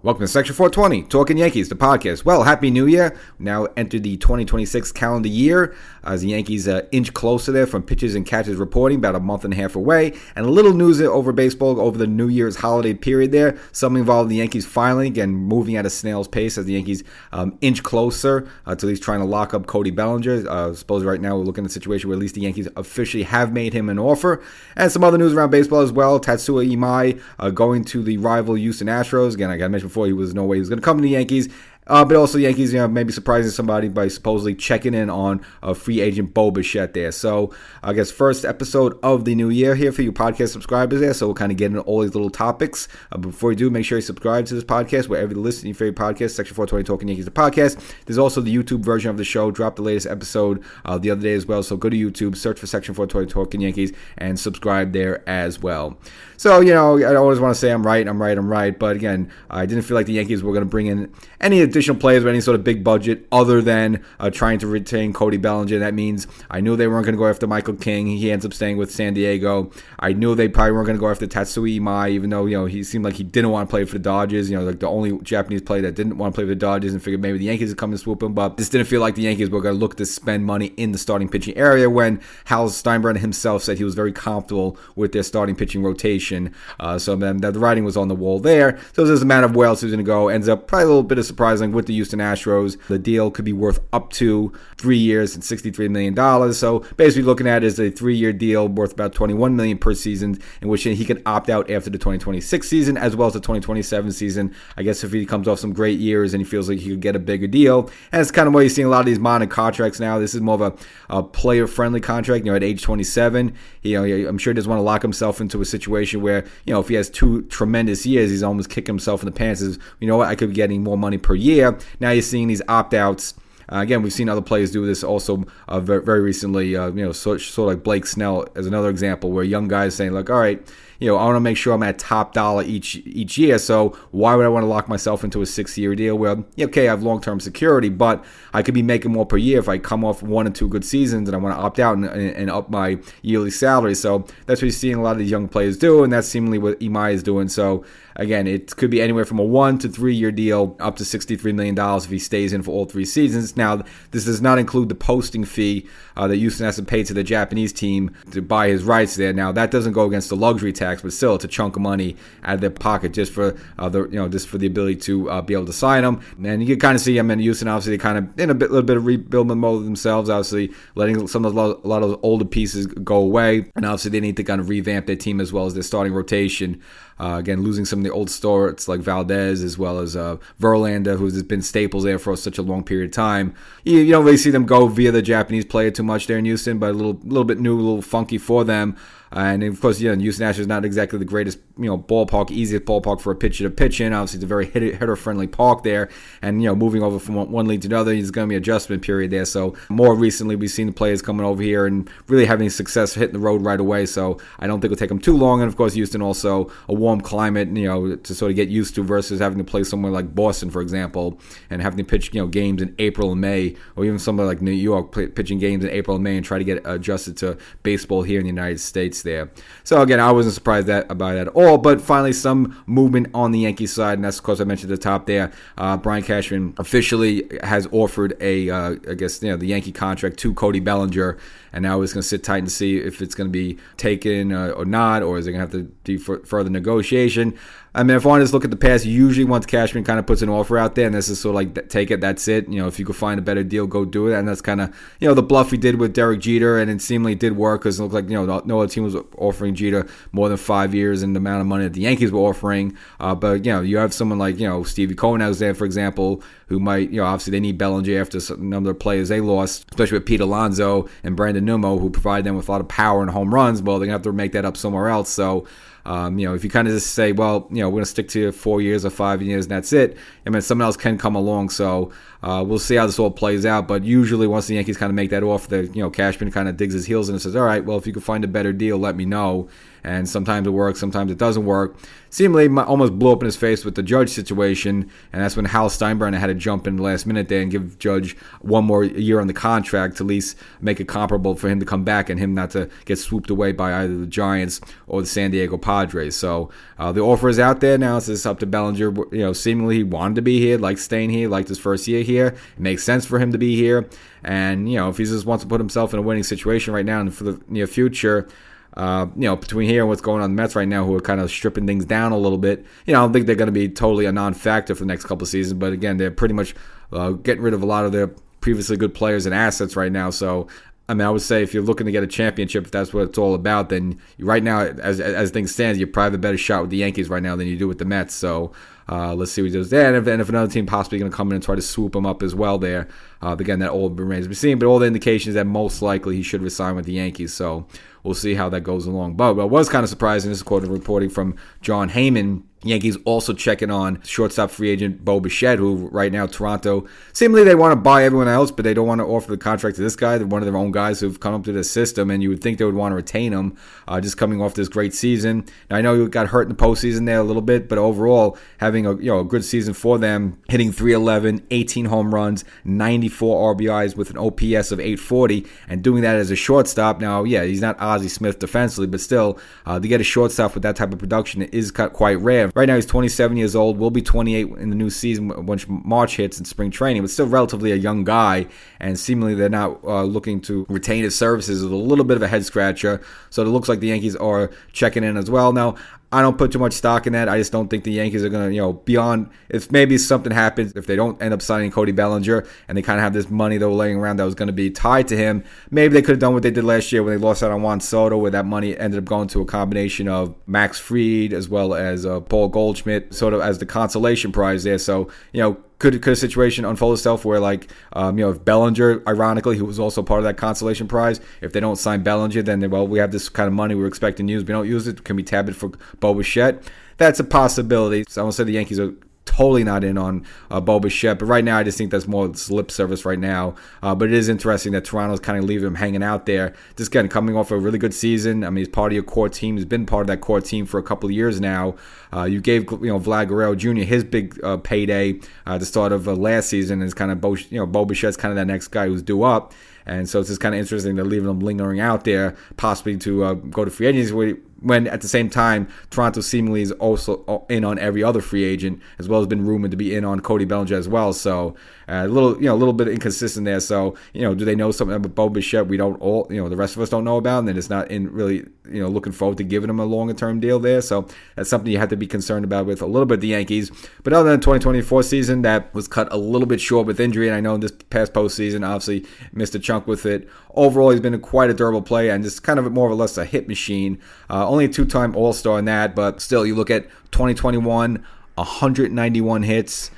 Welcome to Section 420, Talkin Yankees, the podcast. Well, Happy New Year. Now entered the 2026 calendar year as the Yankees inch closer there from pitchers and catchers reporting, about a month and a half away. And a little news over baseball over the New Year's holiday period there. Something involving the Yankees finally, again, moving at a snail's pace as the Yankees inch closer to at least trying to lock up Cody Bellinger. I suppose right now we're looking at a situation where at least the Yankees officially have made him an offer. And some other news around baseball as well. Tatsuya Imai going to the rival Houston Astros. Again, I got to mention before, he was no way he was going to come to the Yankees. But also the Yankees, maybe surprising somebody by supposedly checking in on free agent Bo Bichette there. So I guess first episode of the new year here for you podcast subscribers there. So we'll kind of get into all these little topics. But before you do, make sure you subscribe to this podcast wherever you listen to your favorite podcast, Section 420 Talkin Yankees, the podcast. There's also the YouTube version of the show. Dropped the latest episode the other day as well. So go to YouTube, search for Section 420 Talkin Yankees, and subscribe there as well. So, I always want to say I'm right. But again, I didn't feel like the Yankees were going to bring in any additional players with any sort of big budget other than trying to retain Cody Bellinger. That means I knew they weren't going to go after Michael King. He ends up staying with San Diego. I knew they probably weren't going to go after Tatsuya Imai, even though, he seemed like he didn't want to play for the Dodgers. Like the only Japanese player that didn't want to play for the Dodgers, and figured maybe the Yankees would come and swoop him. But this didn't feel like the Yankees were going to look to spend money in the starting pitching area when Hal Steinbrenner himself said he was very comfortable with their starting pitching rotation. So then the writing was on the wall there. So it was just a matter of where else he was going to go. Ends up probably a little bit of surprising with the Houston Astros. The deal could be worth up to 3 years and $63 million. So basically looking at it as a 3-year deal worth about $21 million per season, in which he can opt out after the 2026 season as well as the 2027 season. I guess if he comes off some great years and he feels like he could get a bigger deal. And it's kind of what you're seeing a lot of these modern contracts now. This is more of a player-friendly contract. At age 27, I'm sure he doesn't want to lock himself into a situation where, if he has 2 tremendous years, he's almost kicking himself in the pants. I could be getting more money per year. Now you're seeing these opt-outs. Again, we've seen other players do this also very recently, sort of like Blake Snell as another example, where young guys saying, like, all right, I want to make sure I'm at top dollar each year, so why would I want to lock myself into a 6-year deal where, okay, I have long-term security, but I could be making more per year if I come off 1 or 2 good seasons and I want to opt out and up my yearly salary. So that's what you're seeing a lot of these young players do, and that's seemingly what Imai is doing. So again, it could be anywhere from a 1 to 3 year deal up to $63 million if he stays in for all 3 seasons. Now, this does not include the posting fee that Houston has to pay to the Japanese team to buy his rights there. Now, that doesn't go against the luxury tax, but still, it's a chunk of money out of their pocket just for the ability to be able to sign him. And you can kind of see him in Houston. Obviously, they kind of in a little bit of rebuild mode themselves. Obviously, letting a lot of those older pieces go away, and obviously they need to kind of revamp their team as well as their starting rotation. Again, losing some of the old starts like Valdez as well as Verlander, who's been staples there for such a long period of time. You don't really see them go via the Japanese player too much there in Houston, but a little bit new, a little funky for them. And of course, Houston Astros is not exactly the greatest, ballpark, easiest ballpark for a pitcher to pitch in. Obviously, it's a very hitter-friendly park there. And, moving over from one league to another, there's going to be an adjustment period there. So more recently, we've seen the players coming over here and really having success hitting the road right away. So I don't think it'll take them too long. And of course, Houston also a warm climate, to sort of get used to versus having to play somewhere like Boston, for example, and having to pitch, games in April and May, or even somewhere like New York, pitching games in April and May and try to get adjusted to baseball here in the United States there. So again, I wasn't surprised about that at all, but finally some movement on the Yankees side, and that's of course I mentioned at the top there. Brian Cashman officially has offered the Yankee contract to Cody Bellinger, and now he's going to sit tight and see if it's going to be taken or not, or is it going to have to do further negotiation. I mean, if I want to just look at the past, usually once Cashman kind of puts an offer out there, and this is sort of like, take it, that's it. If you could find a better deal, go do it. And that's kind of, the bluff he did with Derek Jeter, and it seemingly did work because it looked like, no other team was offering Jeter more than 5 years and the amount of money that the Yankees were offering. But, you have someone like, Stevie Cohen out there, for example, who might, obviously they need Bellinger after a number of players they lost, especially with Pete Alonso and Brandon Nimmo, who provide them with a lot of power and home runs. Well, they're going to have to make that up somewhere else. So, if you kind of just say, well, we're going to stick to 4 years or 5 years and that's it, I mean, someone else can come along. So we'll see how this all plays out. But usually once the Yankees kind of make that offer, Cashman kind of digs his heels in and says, all right, well, if you can find a better deal, he'll let me know. And sometimes it works, sometimes it doesn't work. Seemingly almost blew up in his face with the Judge situation, and that's when Hal Steinbrenner had to jump in the last minute there and give Judge one more year on the contract to at least make it comparable for him to come back and him not to get swooped away by either the Giants or the San Diego Padres. So the offer is out there now. It's up to Bellinger. Seemingly he wanted to be here, liked staying here, liked his first year here. It makes sense for him to be here. And, if he just wants to put himself in a winning situation right now and for the near future, between here and what's going on in the Mets right now, who are kind of stripping things down a little bit, I don't think they're going to be totally a non-factor for the next couple of seasons. But again, they're pretty much getting rid of a lot of their previously good players and assets right now. So, I would say if you're looking to get a championship, if that's what it's all about, then right now, as things stand, you probably have a better shot with the Yankees right now than you do with the Mets. So let's see what he does there. And if another team possibly going to come in and try to swoop him up as well there, again, that all remains to be seen. But all the indications that most likely he should resign with the Yankees. So we'll see how that goes along. But what was kind of surprising, this is quote reporting from John Heyman, Yankees also checking on shortstop free agent Bo Bichette, who right now Toronto, seemingly they want to buy everyone else, but they don't want to offer the contract to this guy. They're one of their own guys who've come up to the system, and you would think they would want to retain him just coming off this great season. Now, I know he got hurt in the postseason there a little bit, but overall having a good season for them, hitting .311, 18 home runs, 94 RBIs with an OPS of 840, and doing that as a shortstop. Now, yeah, he's not Ozzie Smith defensively, but still, to get a shortstop with that type of production is quite rare. Right now, he's 27 years old, will be 28 in the new season once March hits in spring training, but still relatively a young guy, and seemingly they're not looking to retain his services. It's a little bit of a head scratcher, so it looks like the Yankees are checking in as well. Now, I don't put too much stock in that. I just don't think the Yankees are going to, beyond, if maybe something happens, if they don't end up signing Cody Bellinger and they kind of have this money they were laying around that was going to be tied to him, maybe they could have done what they did last year when they lost out on Juan Soto, where that money ended up going to a combination of Max Fried as well as Paul Goldschmidt, sort of as the consolation prize there. So, could a situation unfold itself where, if Bellinger, ironically, who was also part of that consolation prize, if they don't sign Bellinger, then we have this kind of money we're expecting to use. We don't use it. Can we tab it for Bo Bichette? That's a possibility. So I won't say the Yankees are totally not in on Bo Bichette, but right now I just think that's more lip service right now. But it is interesting that Toronto's kind of leaving him hanging out there. Just again, coming off a really good season. He's part of your core team. He's been part of that core team for a couple of years now. You gave Vlad Guerrero Jr. his big payday at the start of last season, and it's kind of Bo Bichette's kind of that next guy who's due up. And so it's just kind of interesting they're leaving him lingering out there, possibly to go to free agency, when at the same time, Toronto seemingly is also in on every other free agent, as well as been rumored to be in on Cody Bellinger as well. So a little bit inconsistent there. So, do they know something about Bo Bichette we don't all, the rest of us don't know about, and then it's not in really, looking forward to giving him a longer term deal there. So that's something you have to be concerned about with a little bit the Yankees. But other than the 2024 season, that was cut a little bit short with injury, and I know this past postseason, obviously missed a chunk with it. Overall, he's been quite a durable player and just kind of more or less a hit machine. Only a two-time All-Star in that, but still, you look at 2021, 191 hits,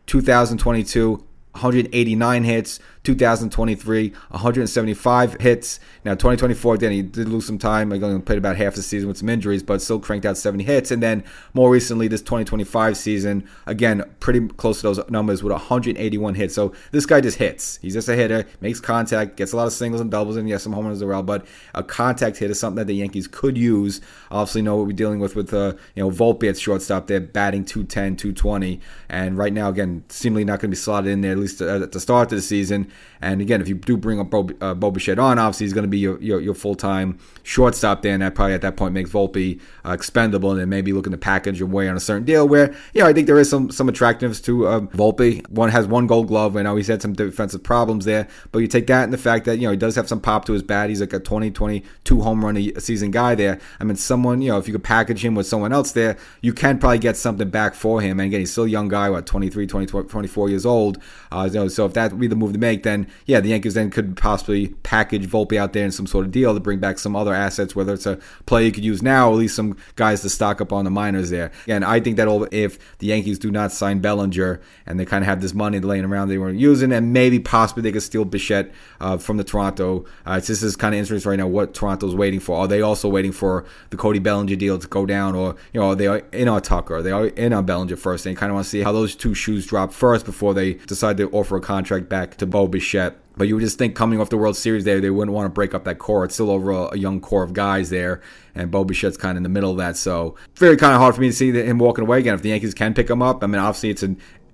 2022, 189 hits, 2023, 175 hits. Now, 2024, again, he did lose some time. He only played about half the season with some injuries, but still cranked out 70 hits. And then more recently, this 2025 season, again, pretty close to those numbers with 181 hits. So this guy just hits. He's just a hitter, makes contact, gets a lot of singles and doubles, and yes, some home runs as well. But a contact hit is something that the Yankees could use. Obviously, know what we're dealing with Volpe at shortstop there, batting 210, 220. And right now, again, seemingly not going to be slotted in there, at least at the start of the season. And again, if you do bring up Bo Bichette on, obviously he's going to be your full-time shortstop there, and that probably at that point makes Volpe expendable, and then maybe looking to package your way on a certain deal where, I think there is some attractiveness to Volpe. One has one Gold Glove. I know he's had some defensive problems there, but you take that and the fact that, he does have some pop to his bat. He's like a 22 home run a season guy there. Someone, if you could package him with someone else there, you can probably get something back for him. And again, he's still a young guy, 23, 24 years old. So if that would be the move to make, then the Yankees then could possibly package Volpe out there in some sort of deal to bring back some other assets, whether it's a play you could use now, or at least some guys to stock up on the minors there. Again, I think that if the Yankees do not sign Bellinger and they kind of have this money laying around they weren't using, and maybe possibly they could steal Bichette from the Toronto. This is kind of interesting right now what Toronto's waiting for. Are they also waiting for the Cody Bellinger deal to go down, or are they in on Tucker? Are they in on Bellinger first? They kind of want to see how those two shoes drop first before they decide to offer a contract back to Bo Bichette. But you would just think coming off the World Series there, they wouldn't want to break up that core. It's still over a young core of guys there, and Bo Bichette's kind of in the middle of that. So very kind of hard for me to see him walking away again. If the Yankees can pick him up, I mean, obviously it's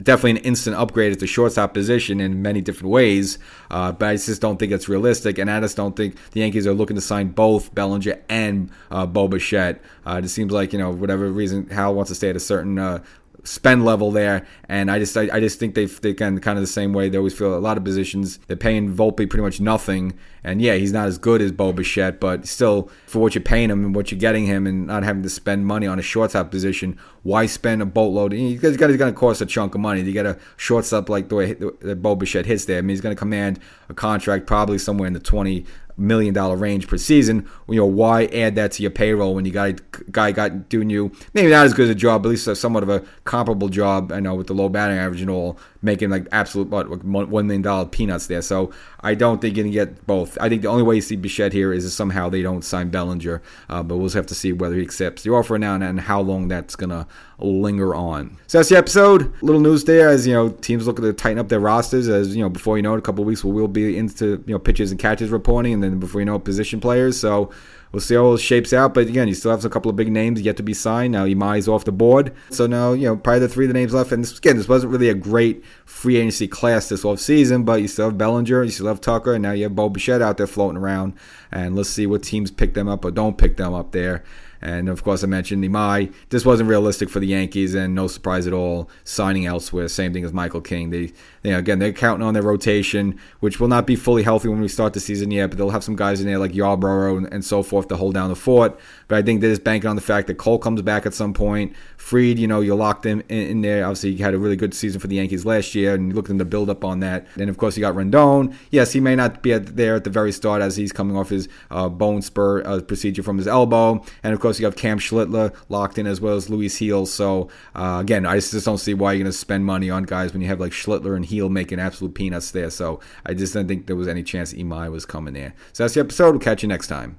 definitely an instant upgrade at the shortstop position in many different ways, but I just don't think it's realistic, and I just don't think the Yankees are looking to sign both Bellinger and Bo Bichette. It seems like, whatever reason, Hal wants to stay at a certain spend level there, and I just think they kind of the same way. They always feel a lot of positions they're paying Volpe pretty much nothing, and yeah, he's not as good as Bo Bichette, but still for what you're paying him and what you're getting him, and not having to spend money on a shortstop position, why spend a boatload? He's going to cost a chunk of money to get a shortstop like the way that Bo Bichette hits there. I mean, he's going to command a contract probably somewhere in the $20 million range per season. Why add that to your payroll when you got a guy doing you maybe not as good a job, but at least somewhat of a comparable job, I know, with the low batting average and all, making like absolute $1 million peanuts there. So I don't think you're going to get both. I think the only way you see Bichette here is if somehow they don't sign Bellinger, but we'll just have to see whether he accepts the offer now and how long that's going to linger on. So that's the episode. Little news there, as teams looking to tighten up their rosters. As before you know it, a couple of weeks we'll be into pitchers and catches reporting, and then before you know it, position players. So we'll see how it shapes out. But again, you still have a couple of big names yet to be signed. Now Imai's off the board. So now, probably the three of the names left. And this wasn't really a great free agency class this offseason, but you still have Bellinger, you still have Tucker, and now you have Bo Bichette out there floating around. And let's see what teams pick them up or don't pick them up there. And, of course, I mentioned Imai. This wasn't realistic for the Yankees, and no surprise at all, signing elsewhere. Same thing as Michael King. Again, they're counting on their rotation, which will not be fully healthy when we start the season yet, but they'll have some guys in there like Yarbrough and so forth to hold down the fort. But I think they're just banking on the fact that Cole comes back at some point. Fried, you locked him in there. Obviously, he had a really good season for the Yankees last year, and you looked to build up on that. Then, of course, you got Rendon. Yes, he may not be there at the very start as he's coming off his bone spur procedure from his elbow. And, of course, you have Cam Schlittler locked in as well as Luis Heel. So, again, I just don't see why you're going to spend money on guys when you have like Schlittler and Heel making absolute peanuts there. So I just didn't think there was any chance Imai was coming there. So that's the episode. We'll catch you next time.